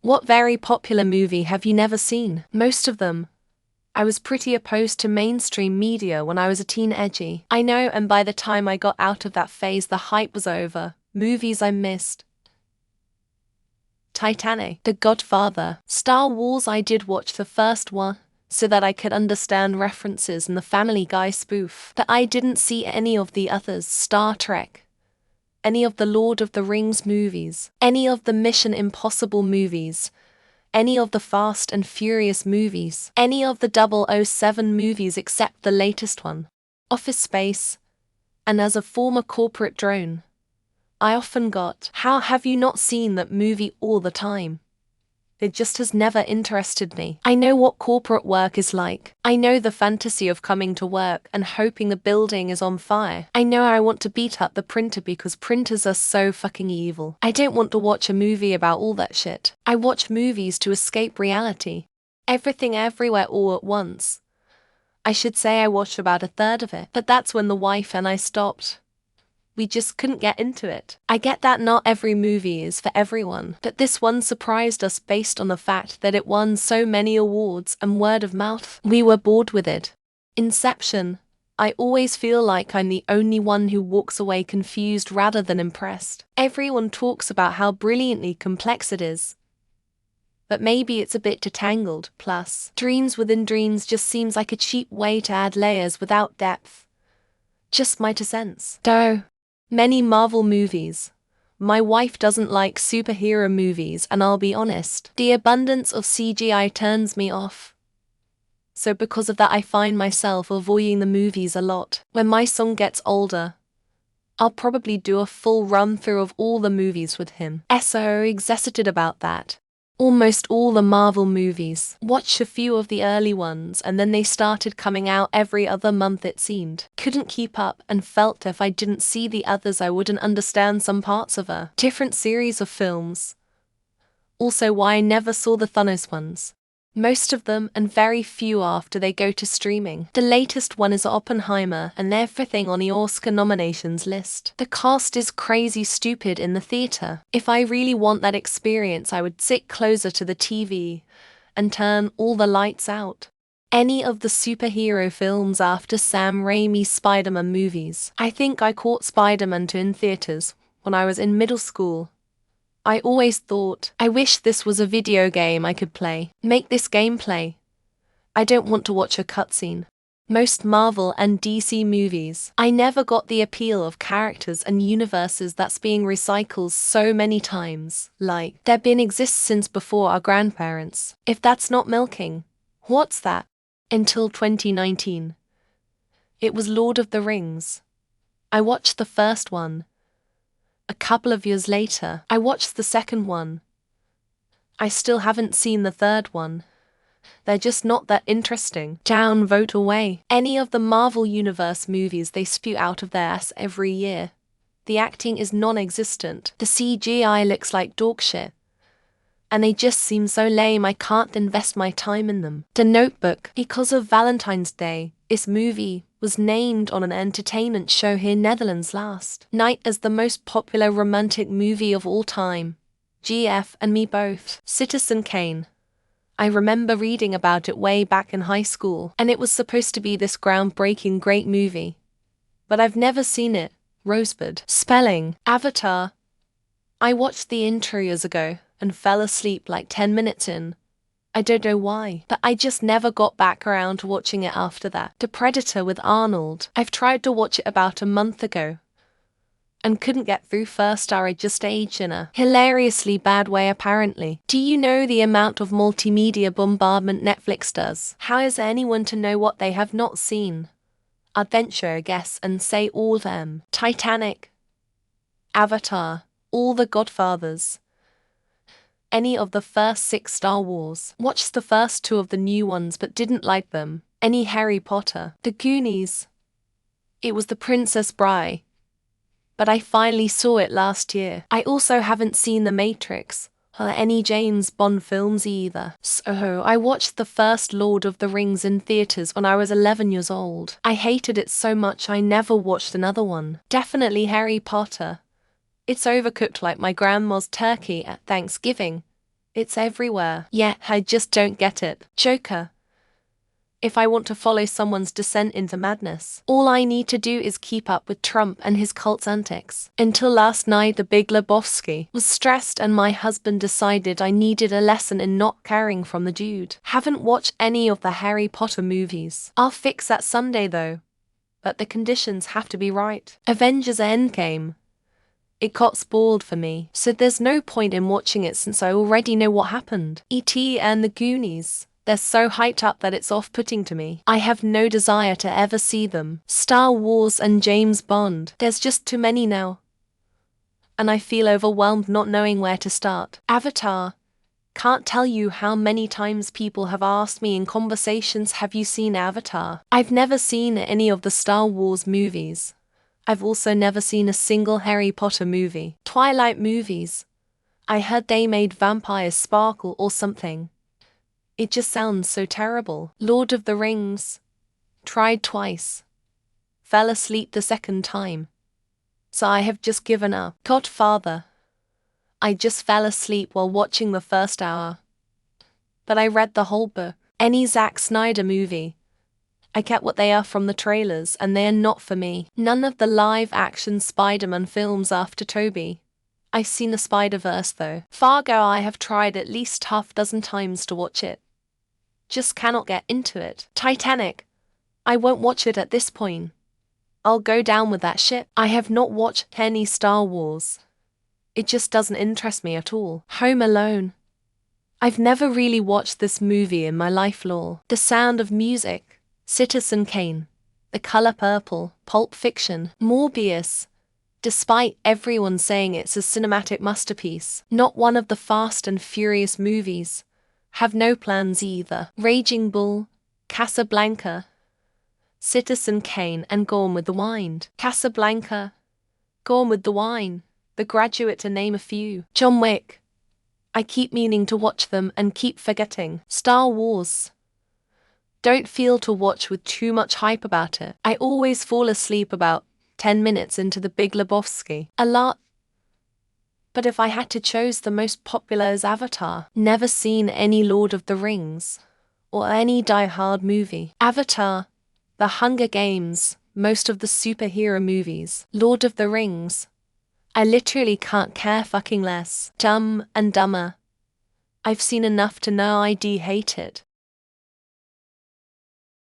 What very popular movie have you never seen? Most of them. I was pretty opposed to mainstream media when I was a teen edgy. I know, and by the time I got out of that phase the hype was over. Movies I missed. Titanic, The Godfather, Star Wars. I did watch the first one, so that I could understand references in the Family Guy spoof. But I didn't see any of the others. Star Trek, any of the Lord of the Rings movies, any of the Mission Impossible movies, any of the Fast and Furious movies, any of the 007 movies except the latest one, Office Space. And as a former corporate drone, I often got, "How have you not seen that movie all the time?" It just has never interested me. I know what corporate work is like. I know the fantasy of coming to work and hoping the building is on fire. I know I want to beat up the printer because printers are so fucking evil. I don't want to watch a movie about all that shit. I watch movies to escape reality. Everything Everywhere All at Once. I should say I watched about a third of it, but that's when the wife and I stopped. We just couldn't get into it. I get that not every movie is for everyone, but this one surprised us based on the fact that it won so many awards and word of mouth. We were bored with it. Inception. I always feel like I'm the only one who walks away confused rather than impressed. Everyone talks about how brilliantly complex it is, but maybe it's a bit too tangled. Plus, Dreams Within Dreams just seems like a cheap way to add layers without depth. Just my 2 cents. Many Marvel movies. My wife doesn't like superhero movies, and I'll be honest, the abundance of CGI turns me off. So because of that I find myself avoiding the movies a lot. When my son gets older, I'll probably do a full run through of all the movies with him. So excited about that. Almost all the Marvel movies. Watched a few of the early ones and then they started coming out every other month it seemed. Couldn't keep up and felt if I didn't see the others I wouldn't understand some parts of a different series of films. Also why I never saw the Thanos ones. Most of them and very few after they go to streaming. The latest one is Oppenheimer and everything on the Oscar nominations list. The cast is crazy stupid in the theater. If I really want that experience I would sit closer to the TV and turn all the lights out. Any of the superhero films after Sam Raimi's Spider-Man movies. I think I caught Spider-Man 2 in theaters when I was in middle school. I always thought, I wish this was a video game I could play. Make this gameplay. I don't want to watch a cutscene. Most Marvel and DC movies. I never got the appeal of characters and universes that's being recycled so many times. Like, they've been exist since before our grandparents. If that's not milking, what's that? Until 2019. It was Lord of the Rings. I watched the first one. A couple of years later, I watched the second one. I still haven't seen the third one. They're just not that interesting. Vote away. Any of the Marvel Universe movies they spew out of their ass every year. The acting is non-existent. The CGI looks like dog shit. And they just seem so lame I can't invest my time in them. The Notebook. Because of Valentine's Day, this movie was named on an entertainment show here in Netherlands last night as the most popular romantic movie of all time. GF and me both. Citizen Kane. I remember reading about it way back in high school, and it was supposed to be this groundbreaking great movie. But I've never seen it. Rosebud. Spelling. Avatar. I watched the intro years ago and fell asleep like 10 minutes in. I don't know why, but I just never got back around to watching it after that. The Predator with Arnold. I've tried to watch it about a month ago and couldn't get through first hour. I just aged in a hilariously bad way apparently. Do you know the amount of multimedia bombardment Netflix does? How is anyone to know what they have not seen? I'd venture a guess and say all of them. Titanic, Avatar, all the Godfathers. Any of the first 6 Star Wars. Watched the first 2 of the new ones but didn't like them. Any Harry Potter. The Goonies. It was The Princess Bride. But I finally saw it last year. I also haven't seen The Matrix or any James Bond films either. So I watched the first Lord of the Rings in theaters when I was 11 years old. I hated it so much I never watched another one. Definitely Harry Potter. It's overcooked like my grandma's turkey at Thanksgiving. It's everywhere. Yeah, I just don't get it. Joker. If I want to follow someone's descent into madness, all I need to do is keep up with Trump and his cult's antics. Until last night, the Big Lebowski was stressed and my husband decided I needed a lesson in not caring from the dude. Haven't watched any of the Harry Potter movies. I'll fix that someday though. But the conditions have to be right. Avengers Endgame. It got spoiled for me, so there's no point in watching it since I already know what happened. E.T. and the Goonies. They're so hyped up that it's off-putting to me. I have no desire to ever see them. Star Wars and James Bond. There's just too many now. And I feel overwhelmed not knowing where to start. Avatar. Can't tell you how many times people have asked me in conversations, have you seen Avatar? I've never seen any of the Star Wars movies. I've also never seen a single Harry Potter movie. Twilight movies. I heard they made vampires sparkle or something. It just sounds so terrible. Lord of the Rings. Tried twice. Fell asleep the second time. So I have just given up. Godfather. I just fell asleep while watching the first hour. But I read the whole book. Any Zack Snyder movie. I get what they are from the trailers and they're not for me. None of the live-action Spider-Man films after Tobey. I've seen the Spider-Verse though. Fargo, I have tried at least half dozen times to watch it. Just cannot get into it. Titanic. I won't watch it at this point. I'll go down with that shit. I have not watched any Star Wars. It just doesn't interest me at all. Home Alone. I've never really watched this movie in my life lore. The Sound of Music. Citizen Kane. The Color Purple. Pulp Fiction. Morbius. Despite everyone saying it's a cinematic masterpiece, not one of the Fast and Furious movies. Have no plans either. Raging Bull, Casablanca, Citizen Kane and Gone with the Wind. Casablanca, Gone with the Wind, The Graduate to name a few. John Wick. I keep meaning to watch them and keep forgetting. Star Wars. Don't feel to watch with too much hype about it. I always fall asleep about 10 minutes into the Big Lebowski. A lot. But if I had to choose, the most popular is Avatar. Never seen any Lord of the Rings or any Die Hard movie. Avatar, The Hunger Games, most of the superhero movies. Lord of the Rings. I literally can't care fucking less. Dumb and Dumber. I've seen enough to know I do hate it.